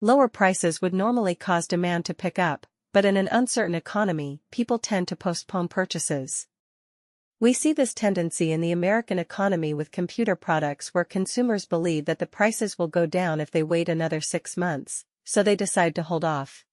Lower prices would normally cause demand to pick up, but in an uncertain economy, people tend to postpone purchases. We see this tendency in the American economy with computer products where consumers believe that the prices will go down if they wait another 6 months, so they decide to hold off.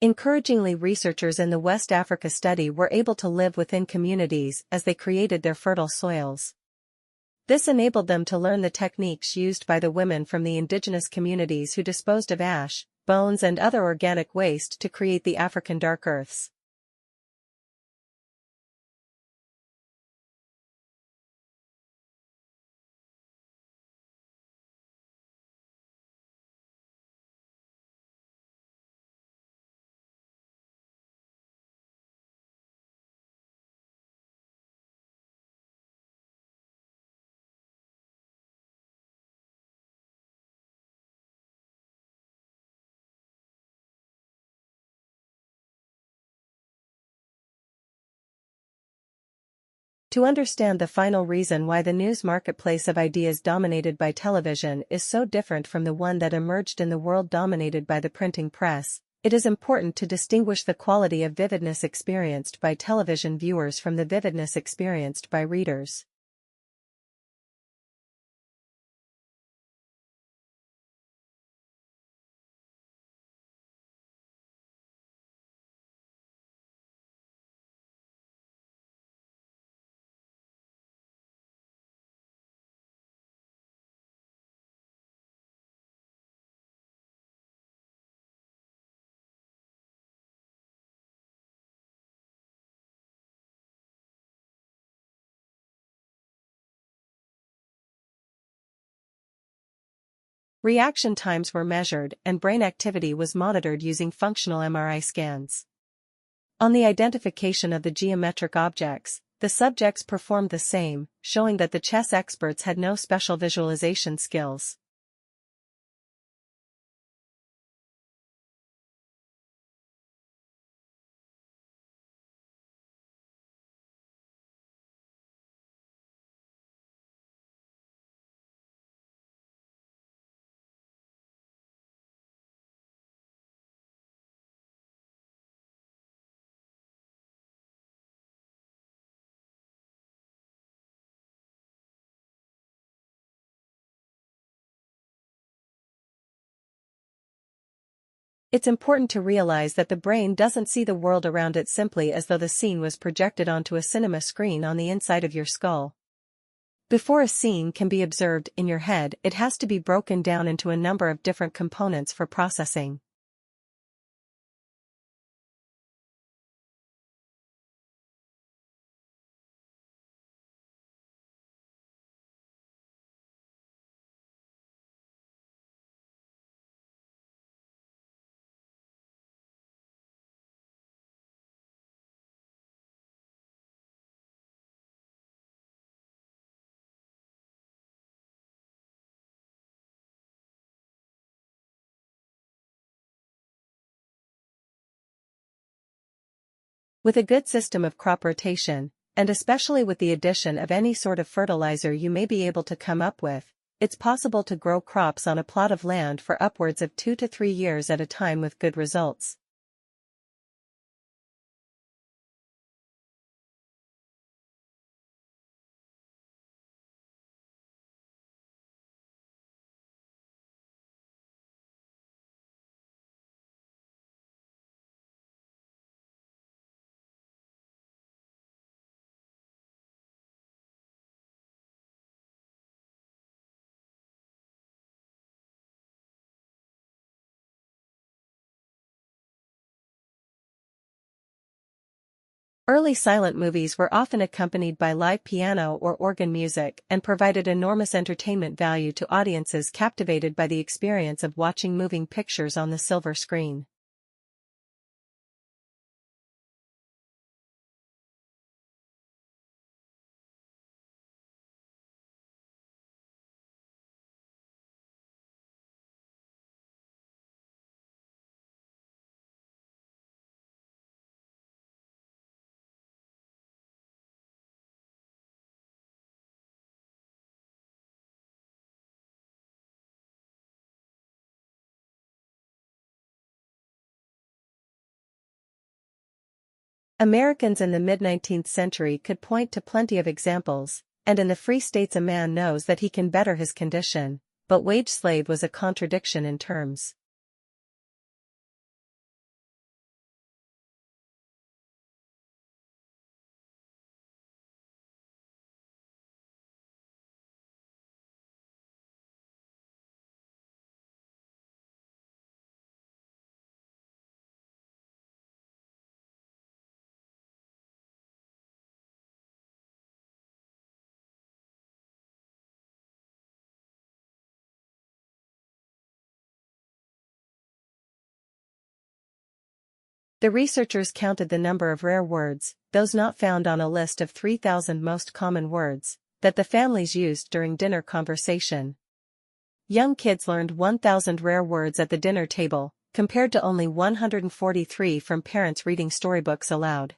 Encouragingly, researchers in the West Africa study were able to live within communities as they created their fertile soils. This enabled them to learn the techniques used by the women from the indigenous communities who disposed of ash, bones and other organic waste to create the African dark earths. To understand the final reason why the news marketplace of ideas dominated by television is so different from the one that emerged in the world dominated by the printing press, it is important to distinguish the quality of vividness experienced by television viewers from the vividness experienced by readers. Reaction times were measured and brain activity was monitored using functional MRI scans. On the identification of the geometric objects, the subjects performed the same, showing that the chess experts had no special visualization skills. It's important to realize that the brain doesn't see the world around it simply as though the scene was projected onto a cinema screen on the inside of your skull. Before a scene can be observed in your head, it has to be broken down into a number of different components for processing. With a good system of crop rotation, and especially with the addition of any sort of fertilizer you may be able to come up with, it's possible to grow crops on a plot of land for upwards of 2 to 3 years at a time with good results. Early silent movies were often accompanied by live piano or organ music and provided enormous entertainment value to audiences captivated by the experience of watching moving pictures on the silver screen. Americans in the mid-19th century could point to plenty of examples, and in the Free States a man knows that he can better his condition, but wage slave was a contradiction in terms. The researchers counted the number of rare words, those not found on a list of 3,000 most common words, that the families used during dinner conversation. Young kids learned 1,000 rare words at the dinner table, compared to only 143 from parents reading storybooks aloud.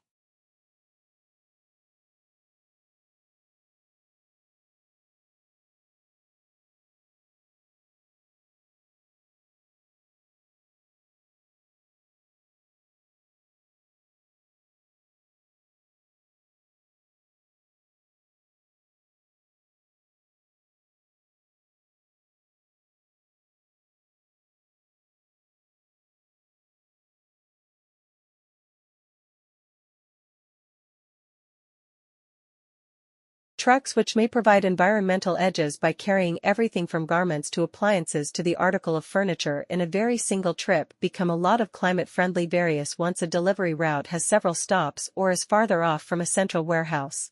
Trucks which may provide environmental edges by carrying everything from garments to appliances to the article of furniture in a very single trip become a lot of climate-friendly various once a delivery route has several stops or is farther off from a central warehouse.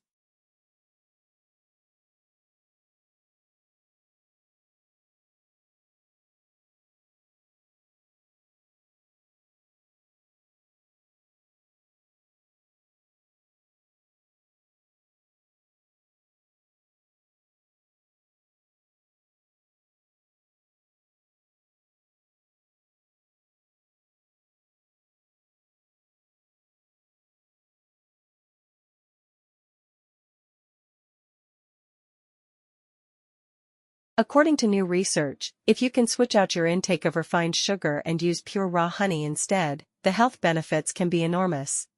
According to new research, if you can switch out your intake of refined sugar and use pure raw honey instead, the health benefits can be enormous.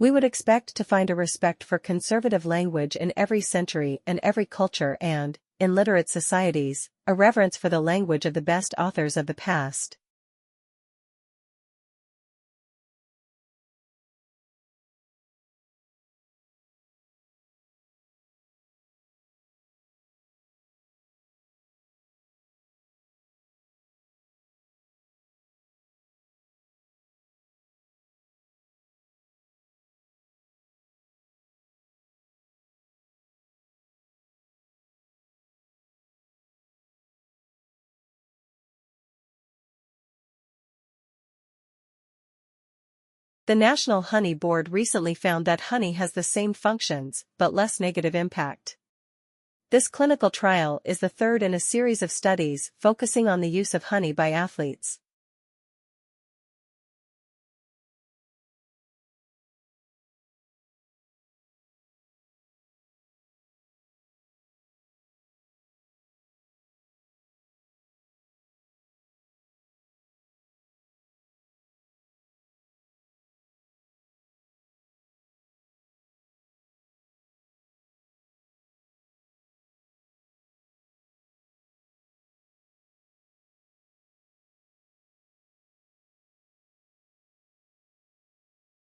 We would expect to find a respect for conservative language in every century and every culture and, in literate societies, a reverence for the language of the best authors of the past. The National Honey Board recently found that honey has the same functions, but less negative impact. This clinical trial is the third in a series of studies focusing on the use of honey by athletes.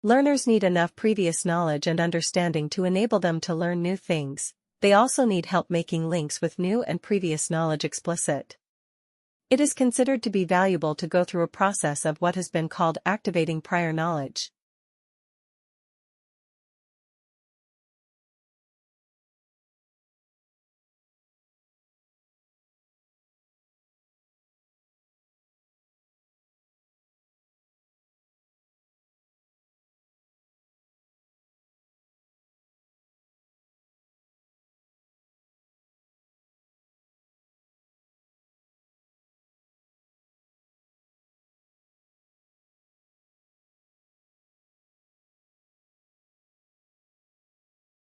Learners need enough previous knowledge and understanding to enable them to learn new things. They also need help making links with new and previous knowledge explicit. It is considered to be valuable to go through a process of what has been called activating prior knowledge.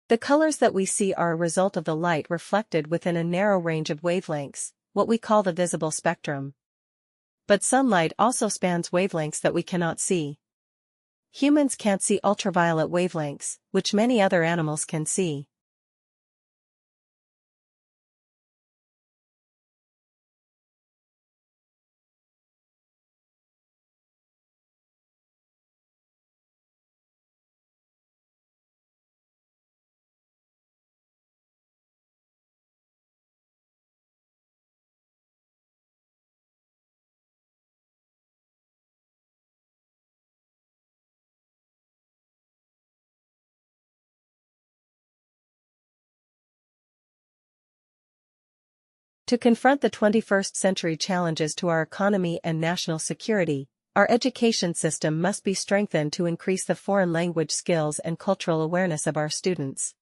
The colors that we see are a result of the light reflected within a narrow range of wavelengths, what we call the visible spectrum. But sunlight also spans wavelengths that we cannot see. Humans can't see ultraviolet wavelengths, which many other animals can see. To confront the 21st century challenges to our economy and national security, our education system must be strengthened to increase the foreign language skills and cultural awareness of our students.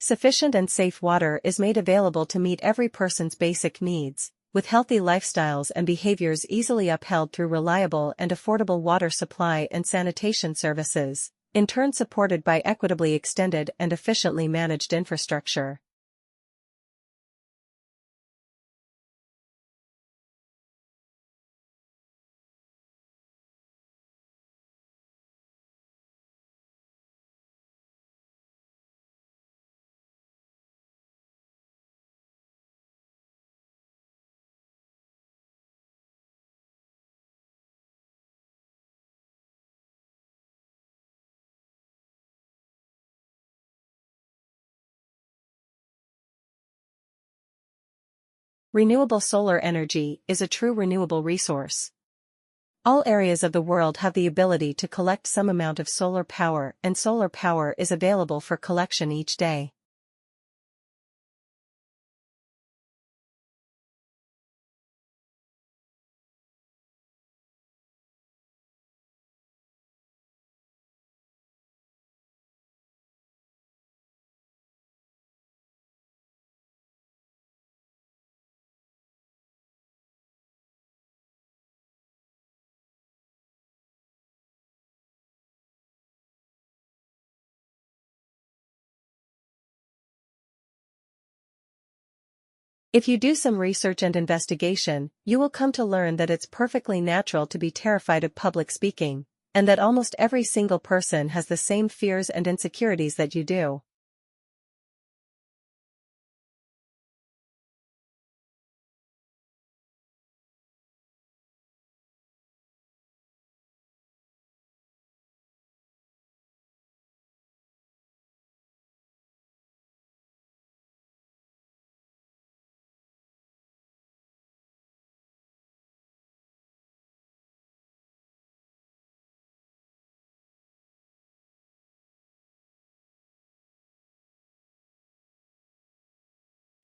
Sufficient and safe water is made available to meet every person's basic needs, with healthy lifestyles and behaviors easily upheld through reliable and affordable water supply and sanitation services, in turn supported by equitably extended and efficiently managed infrastructure. Renewable solar energy is a true renewable resource. All areas of the world have the ability to collect some amount of solar power, and solar power is available for collection each day. If you do some research and investigation, you will come to learn that it's perfectly natural to be terrified of public speaking, and that almost every single person has the same fears and insecurities that you do.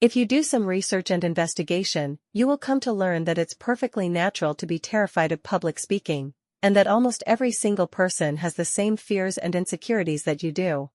If you do some research and investigation, you will come to learn that it's perfectly natural to be terrified of public speaking, and that almost every single person has the same fears and insecurities that you do.